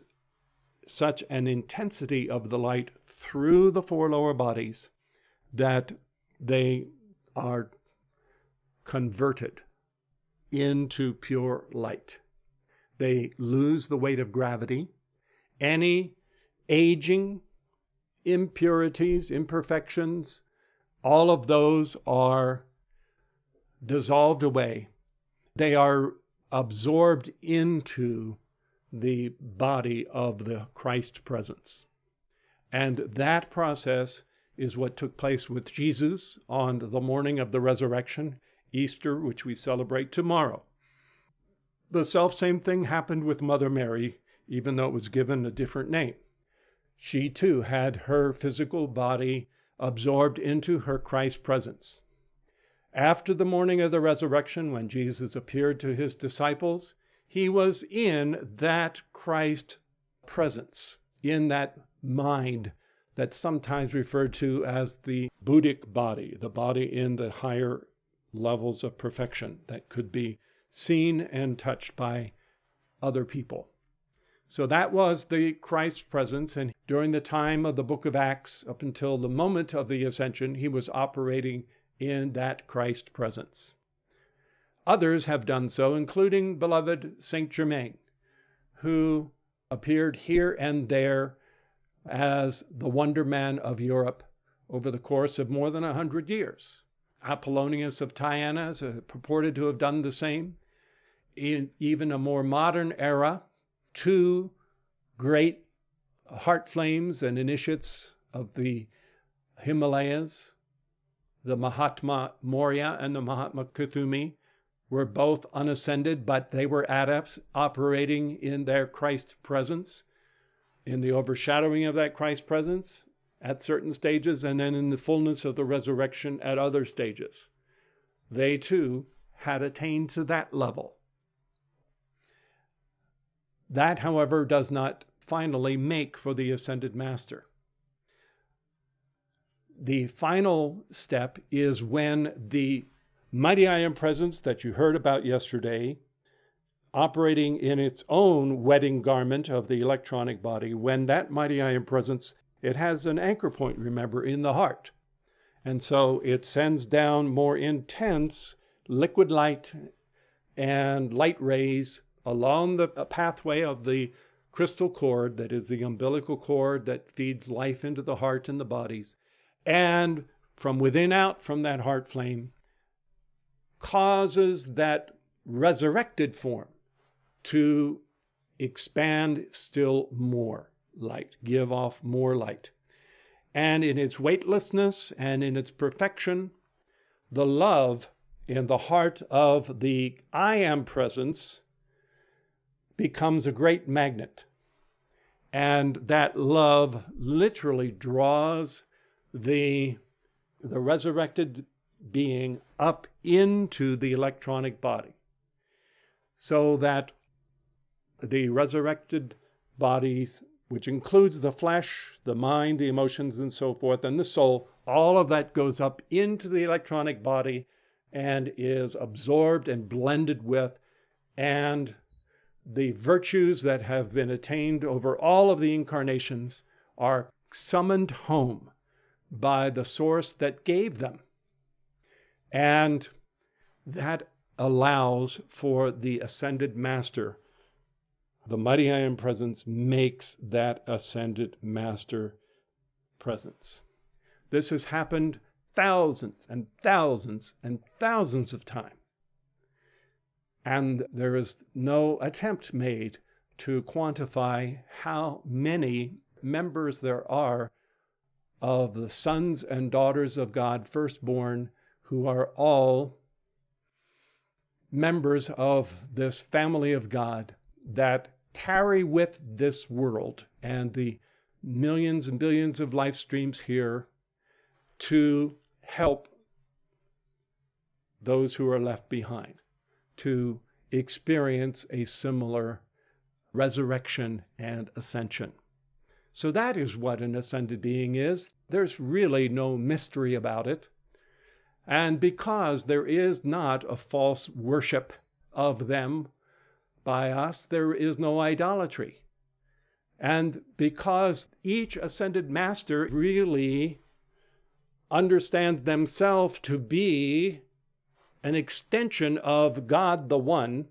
such an intensity of the light through the four lower bodies that they are converted into pure light. They lose the weight of gravity. Any aging, impurities, imperfections, all of those are dissolved away. They are absorbed into the body of the Christ presence. And that process is what took place with Jesus on the morning of the resurrection, Easter, which we celebrate tomorrow. The selfsame thing happened with Mother Mary, even though it was given a different name. She too had her physical body absorbed into her Christ presence. After the morning of the resurrection, when Jesus appeared to his disciples, he was in that Christ presence, in that mind that's sometimes referred to as the Buddhic body, the body in the higher levels of perfection that could be seen and touched by other people. So that was the Christ presence, and during the time of the book of Acts, up until the moment of the ascension, he was operating in that Christ presence. Others have done so, including beloved Saint Germain, who appeared here and there as the wonder man of Europe over the course of more than 100 years. Apollonius of Tyana is purported to have done the same. In even a more modern era, two great heart flames and initiates of the Himalayas, the Mahatma Maurya and the Mahatma Kuthumi, were both unascended, but they were adepts operating in their Christ presence, in the overshadowing of that Christ presence at certain stages, and then in the fullness of the resurrection at other stages. They too had attained to that level. That, however, does not finally make for the ascended master. The final step is when the mighty I Am presence that you heard about yesterday, operating in its own wedding garment of the electronic body, when that mighty I Am presence, it has an anchor point, remember, in the heart. And so it sends down more intense liquid light and light rays along the pathway of the crystal cord that is the umbilical cord that feeds life into the heart and the bodies. And from within out, from that heart flame, causes that resurrected form to expand still more light, give off more light. And in its weightlessness and in its perfection, the love in the heart of the I Am presence becomes a great magnet. And that love literally draws the resurrected being up into the electronic body, so that the resurrected bodies, which includes the flesh, the mind, the emotions, and so forth, and the soul, all of that goes up into the electronic body and is absorbed and blended with, and the virtues that have been attained over all of the incarnations are summoned home by the source that gave them. And that allows for the ascended master. The mighty I Am presence makes that ascended master presence. This has happened thousands and thousands and thousands of times. And there is no attempt made to quantify how many members there are of the sons and daughters of God, firstborn, who are all members of this family of God that tarry with this world and the millions and billions of life streams here to help those who are left behind to experience a similar resurrection and ascension. So that is what an ascended being is. There's really no mystery about it. And because there is not a false worship of them by us, there is no idolatry. And because each ascended master really understands themselves to be an extension of God the One,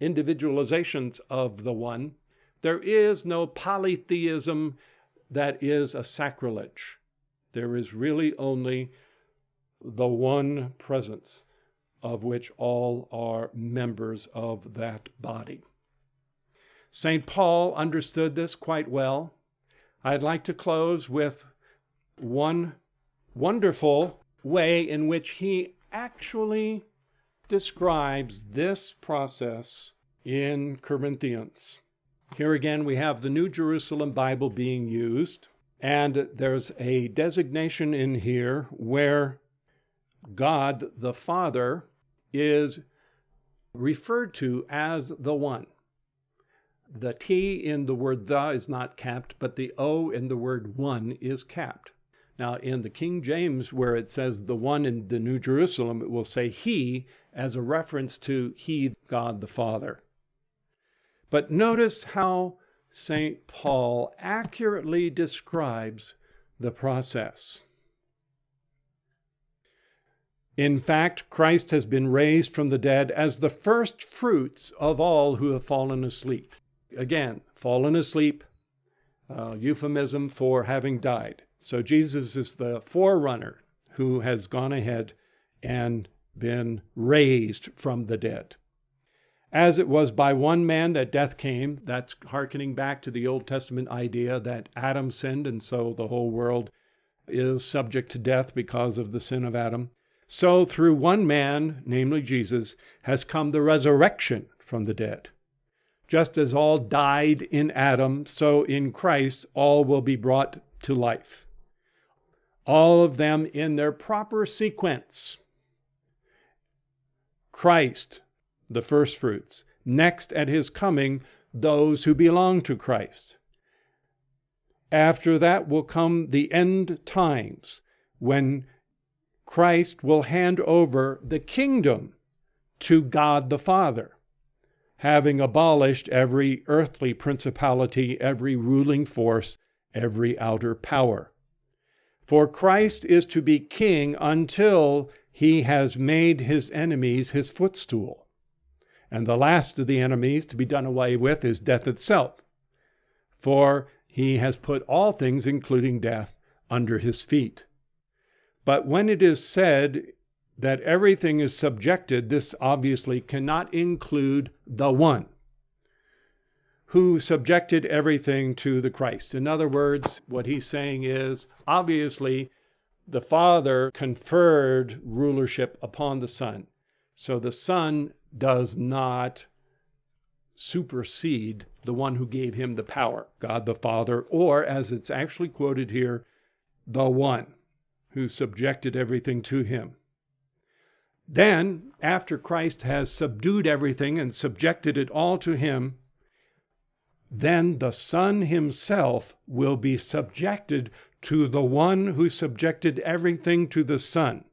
individualizations of the One, there is no polytheism that is a sacrilege. There is really only the one presence of which all are members of that body. St. Paul understood this quite well. I'd like to close with one wonderful way in which he actually describes this process in Corinthians. Here again, we have the New Jerusalem Bible being used, and there's a designation in here where God the Father is referred to as the One. The T in the word the is not capped, but the O in the word one is capped. Now, in the King James, where it says the One in the New Jerusalem, it will say He as a reference to He, God the Father. But notice how St. Paul accurately describes the process. In fact, Christ has been raised from the dead as the first fruits of all who have fallen asleep. Again, fallen asleep, euphemism for having died. So Jesus is the forerunner who has gone ahead and been raised from the dead. As it was by one man that death came, that's hearkening back to the Old Testament idea that Adam sinned, and so the whole world is subject to death because of the sin of Adam. So through one man, namely Jesus, has come the resurrection from the dead. Just as all died in Adam, so in Christ all will be brought to life. All of them in their proper sequence. Christ, the firstfruits. Next at his coming, those who belong to Christ. After that will come the end times, when Christ will hand over the kingdom to God the Father, having abolished every earthly principality, every ruling force, every outer power. For Christ is to be king until he has made his enemies his footstool. And the last of the enemies to be done away with is death itself. For he has put all things, including death, under his feet. But when it is said that everything is subjected, this obviously cannot include the One who subjected everything to the Christ. In other words, what he's saying is, obviously, the Father conferred rulership upon the Son. So the Son does not supersede the one who gave him the power, God the Father, or, as it's actually quoted here, the One who subjected everything to him. Then, after Christ has subdued everything and subjected it all to him, then the Son himself will be subjected to the One who subjected everything to the Son,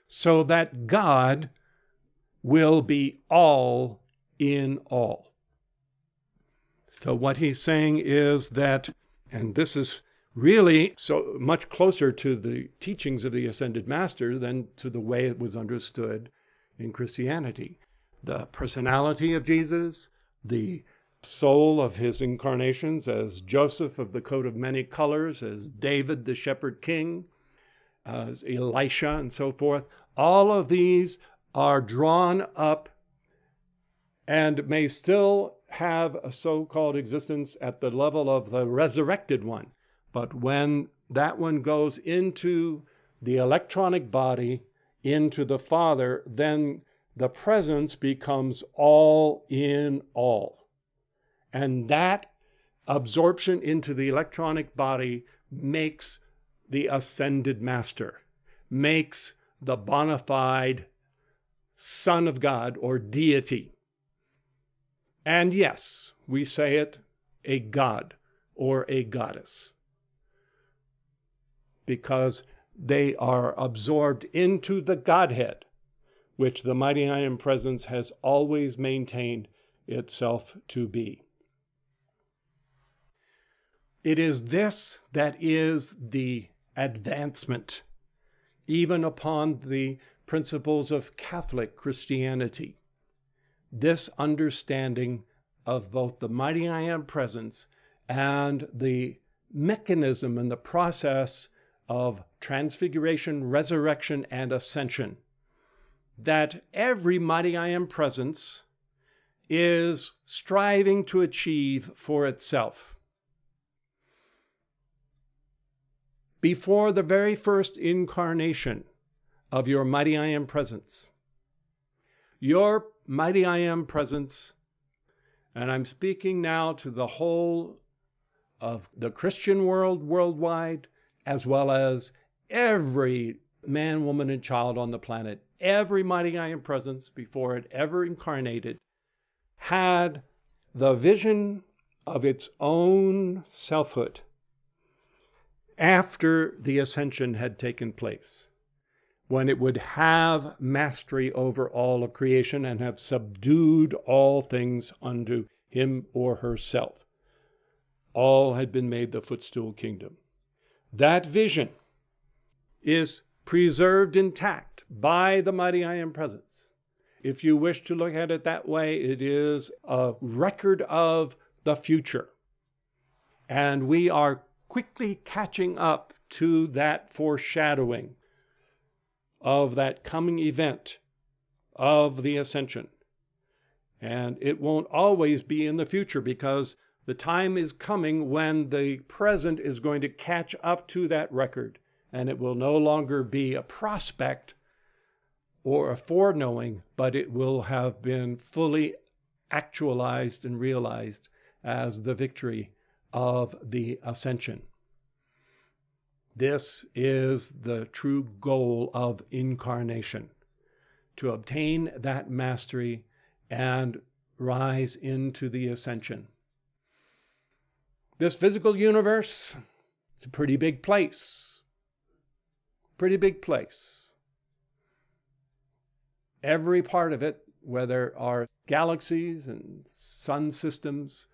so that God will be all in all. So what he's saying is that, and this is really so much closer to the teachings of the Ascended Master than to the way it was understood in Christianity. The personality of Jesus, the soul of his incarnations as Joseph of the coat of many colors, as David the shepherd king, Elisha and so forth. All of these are drawn up and may still have a so-called existence at the level of the resurrected one. But when that one goes into the electronic body, into the Father, then the presence becomes all in all. And that absorption into the electronic body makes the ascended master, makes the bona fide Son of God or deity. And yes, we say it, a god or a goddess, because they are absorbed into the Godhead, which the mighty I Am Presence has always maintained itself to be. It is this that is the advancement, even upon the principles of Catholic Christianity. This understanding of both the mighty I Am Presence and the mechanism and the process of transfiguration, resurrection, and ascension, that every mighty I Am Presence is striving to achieve for itself. Before the very first incarnation of your mighty I Am Presence, your mighty I Am Presence, and I'm speaking now to the whole of the Christian world worldwide, as well as every man, woman, and child on the planet, every mighty I Am Presence before it ever incarnated had the vision of its own selfhood after the ascension had taken place, when it would have mastery over all of creation and have subdued all things unto him or herself. All had been made the footstool kingdom. That vision is preserved intact by the mighty I Am Presence. If you wish to look at it that way, it is a record of the future. And we are quickly catching up to that foreshadowing of that coming event of the ascension. And it won't always be in the future, because the time is coming when the present is going to catch up to that record, and it will no longer be a prospect or a foreknowing, but it will have been fully actualized and realized as the victory of the ascension. This is the true goal of incarnation, to obtain that mastery and rise into the ascension. This physical universe, it's a pretty big place. Pretty big place. Every part of it, whether our galaxies and sun systems,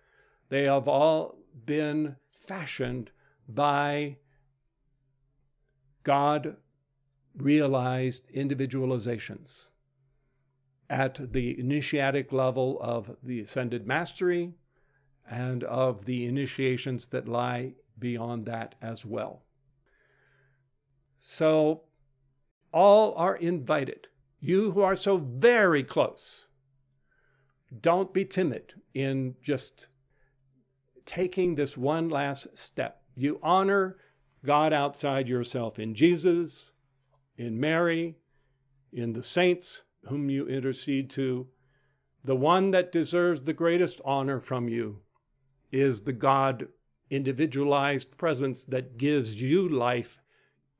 they have all been fashioned by God-realized individualizations at the initiatic level of the ascended mastery and of the initiations that lie beyond that as well. So all are invited. You who are so very close, don't be timid in just taking this one last step. You honor God outside yourself in Jesus, in Mary, in the saints whom you intercede to. The one that deserves the greatest honor from you is the God individualized presence that gives you life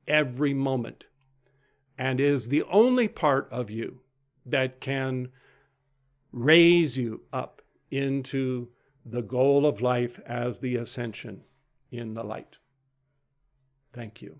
every moment, and is the only part of you that can raise you up into the goal of life as the ascension in the light. Thank you.